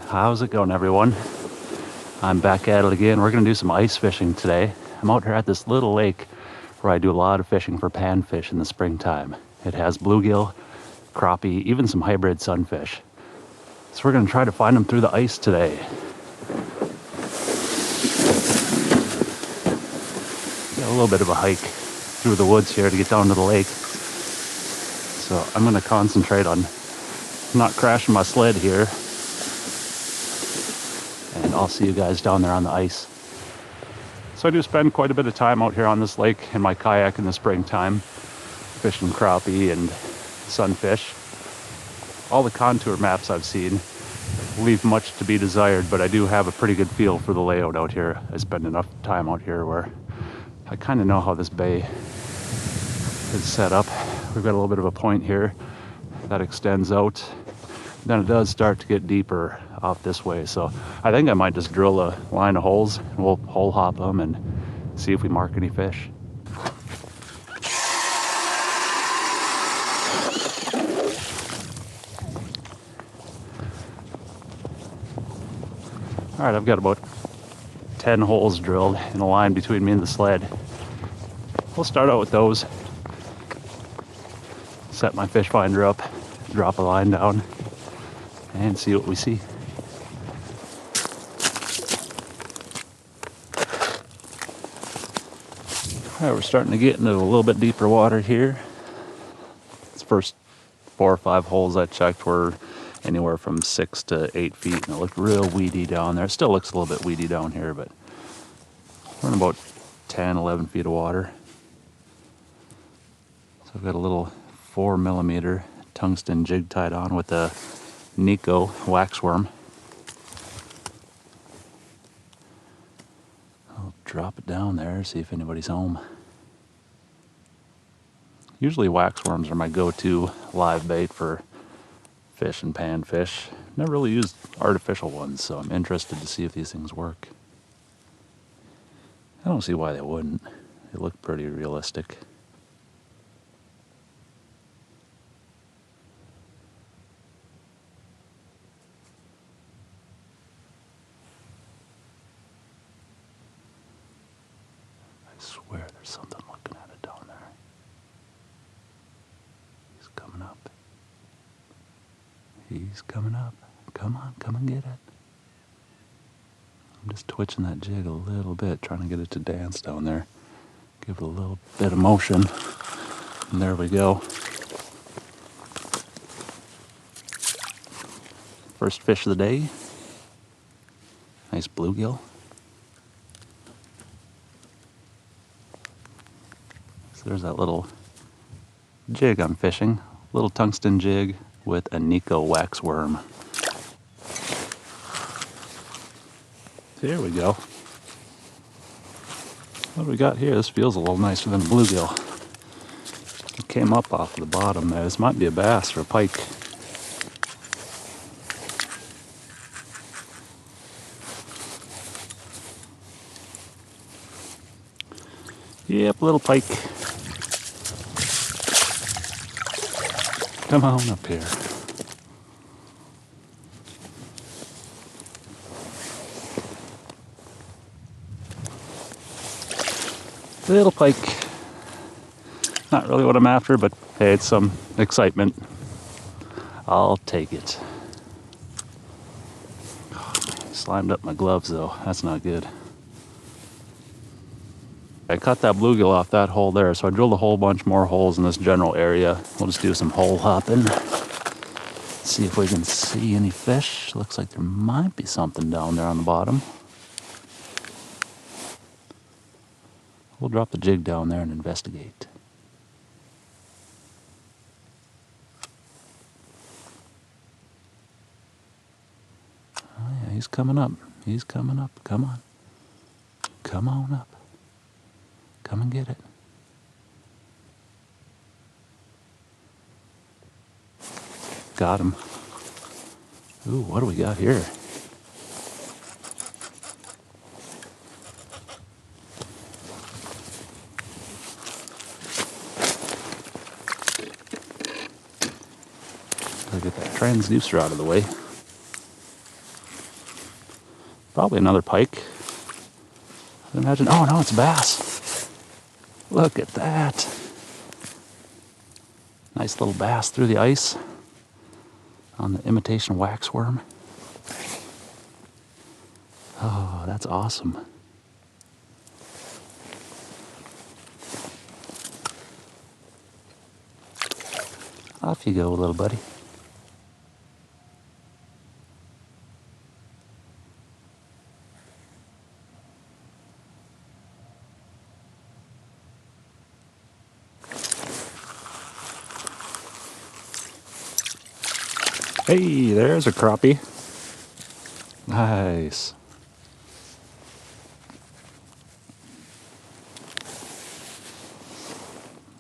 How's it going, everyone? I'm back at it again. We're gonna do some ice fishing today. I'm out here at this little lake where I do a lot of fishing for panfish in the springtime. It has bluegill, crappie, even some hybrid sunfish. So we're gonna try to find them through the ice today. Got a little bit of a hike through the woods here to get down to the lake. So I'm gonna concentrate on not crashing my sled here. And I'll see you guys down there on the ice. So I do spend quite a bit of time out here on this lake in my kayak in the springtime, fishing crappie and sunfish. All the contour maps I've seen leave much to be desired, but I do have a pretty good feel for the layout out here. I spend enough time out here where I kind of know how this bay is set up. We've got a little bit of a point here that extends out. Then it does start to get deeper off this way, so I think I might just drill a line of holes and we'll hole hop them and see if we mark any fish. All right, I've got about 10 holes drilled in a line between me and the sled. We'll start out with those. Set my fish finder up, drop a line down, and see what we see. All right, we're starting to get into a little bit deeper water here. This first 4 or 5 holes I checked were anywhere from 6 to 8 feet, and it looked real weedy down there. It still looks a little bit weedy down here, but we're in about 10, 11 feet of water. So I've got a little 4mm tungsten jig tied on with a Nikko waxworm. I'll drop it down there, see if anybody's home. Usually waxworms are my go-to live bait for fish and panfish. Never really used artificial ones, so I'm interested to see if these things work. I don't see why they wouldn't. They look pretty realistic. I swear there's something looking at it down there. He's coming up. He's coming up. Come on, come and get it. I'm just twitching that jig a little bit, trying to get it to dance down there. Give it a little bit of motion. And there we go. First fish of the day. Nice bluegill. So there's that little jig I'm fishing. Little tungsten jig with a Nikko waxworm. There we go. What do we got here? This feels a little nicer than a bluegill. It came up off the bottom there. This might be a bass or a pike. Yep, little pike. Come on up here. Little pike. Not really what I'm after, but hey, it's some excitement. I'll take it. Oh, man, slimed up my gloves though. That's not good. I cut that bluegill off that hole there, so I drilled a whole bunch more holes in this general area. We'll just do some hole hopping. See if we can see any fish. Looks like there might be something down there on the bottom. We'll drop the jig down there and investigate. Oh yeah, he's coming up. He's coming up. Come on. Come on up. Come and get it. Got him. Ooh, what do we got here? Gotta get that transducer out of the way. Probably another pike. I imagine. Oh no, it's a bass. Look at that. Nice little bass through the ice on the imitation waxworm. Oh, that's awesome. Off you go, little buddy. Hey, there's a crappie. Nice.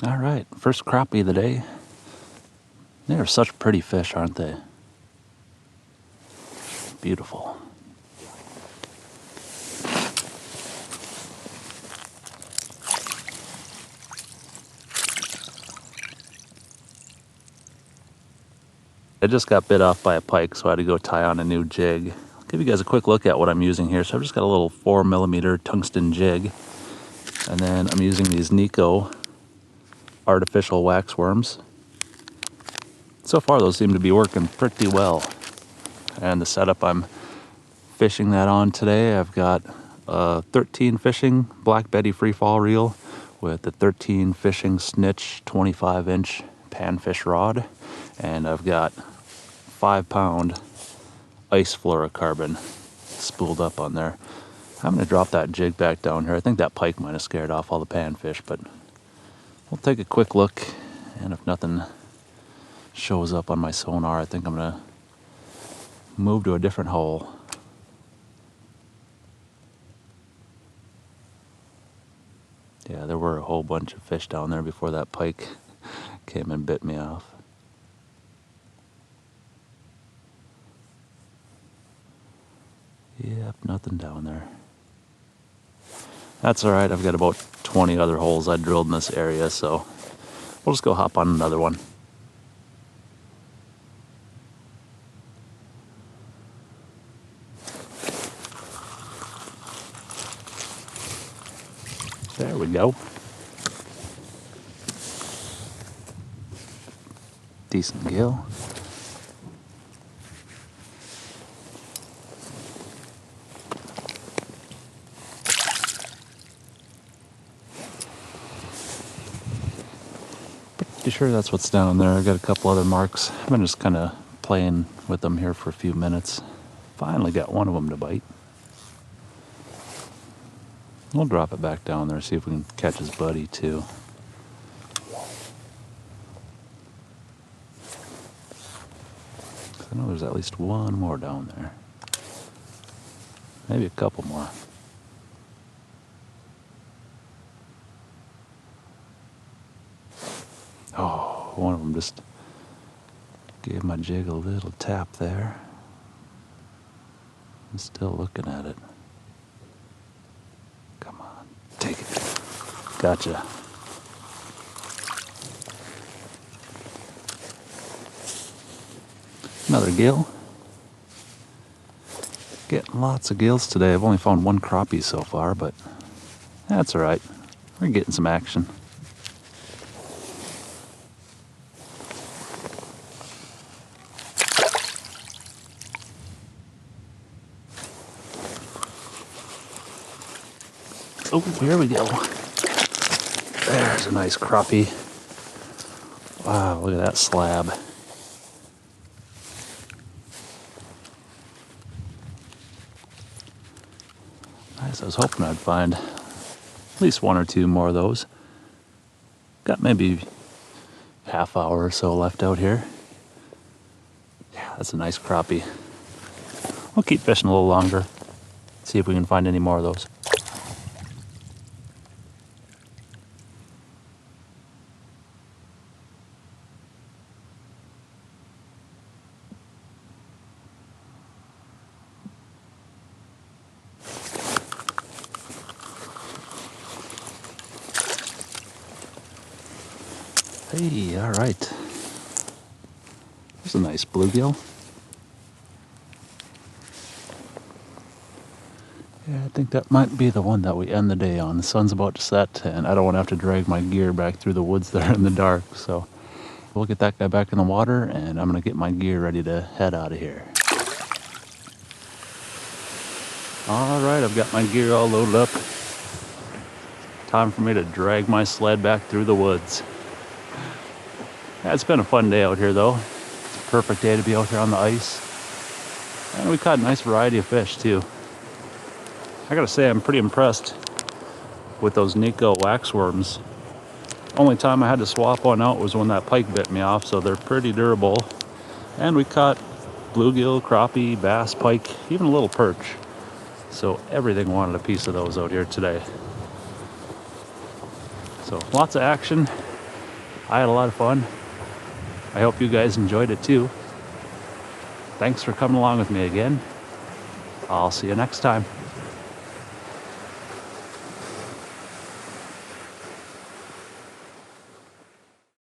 All right, first crappie of the day. They are such pretty fish, aren't they? Beautiful. I just got bit off by a pike, so I had to go tie on a new jig. I'll give you guys a quick look at what I'm using here. So I've just got a little 4mm tungsten jig, and then I'm using these Nikko artificial waxworms. So far those seem to be working pretty well. And the setup I'm fishing that on today, I've got a 13 fishing Black Betty freefall reel with the 13 fishing snitch 25-inch panfish rod, and I've got 5-pound ice fluorocarbon spooled up on there. I'm going to drop that jig back down here. I think that pike might have scared off all the panfish, but we'll take a quick look, and if nothing shows up on my sonar, I think I'm going to move to a different hole. Yeah, there were a whole bunch of fish down there before that pike came and bit me off. Yep, nothing down there. That's all right. I've got about 20 other holes I drilled in this area, so we'll just go hop on another one. There we go. Decent gill. Pretty sure that's what's down there. I got a couple other marks. I've been just kind of playing with them here for a few minutes. Finally got one of them to bite. We'll drop it back down there, see if we can catch his buddy too. I know there's at least one more down there. Maybe a couple more. Oh, one of them just gave my jig a little tap there. I'm still looking at it. Come on, take it. Gotcha. Another gill. Getting lots of gills today. I've only found one crappie so far, but that's all right. We're getting some action. Oh, here we go. There's a nice crappie. Wow, look at that slab. Nice, I was hoping I'd find at least one or two more of those. Got maybe half hour or so left out here. Yeah, that's a nice crappie. We'll keep fishing a little longer. See if we can find any more of those. Hey, all right. There's a nice bluegill. Yeah, I think that might be the one that we end the day on. The sun's about to set, and I don't want to have to drag my gear back through the woods there in the dark. So we'll get that guy back in the water, and I'm going to get my gear ready to head out of here. All right, I've got my gear all loaded up. Time for me to drag my sled back through the woods. Yeah, it's been a fun day out here, though. It's a perfect day to be out here on the ice. And we caught a nice variety of fish, too. I gotta say, I'm pretty impressed with those Nikko waxworms. Only time I had to swap one out was when that pike bit me off, so they're pretty durable. And we caught bluegill, crappie, bass, pike, even a little perch. So everything wanted a piece of those out here today. So lots of action. I had a lot of fun. I hope you guys enjoyed it too. Thanks for coming along with me again. I'll see you next time.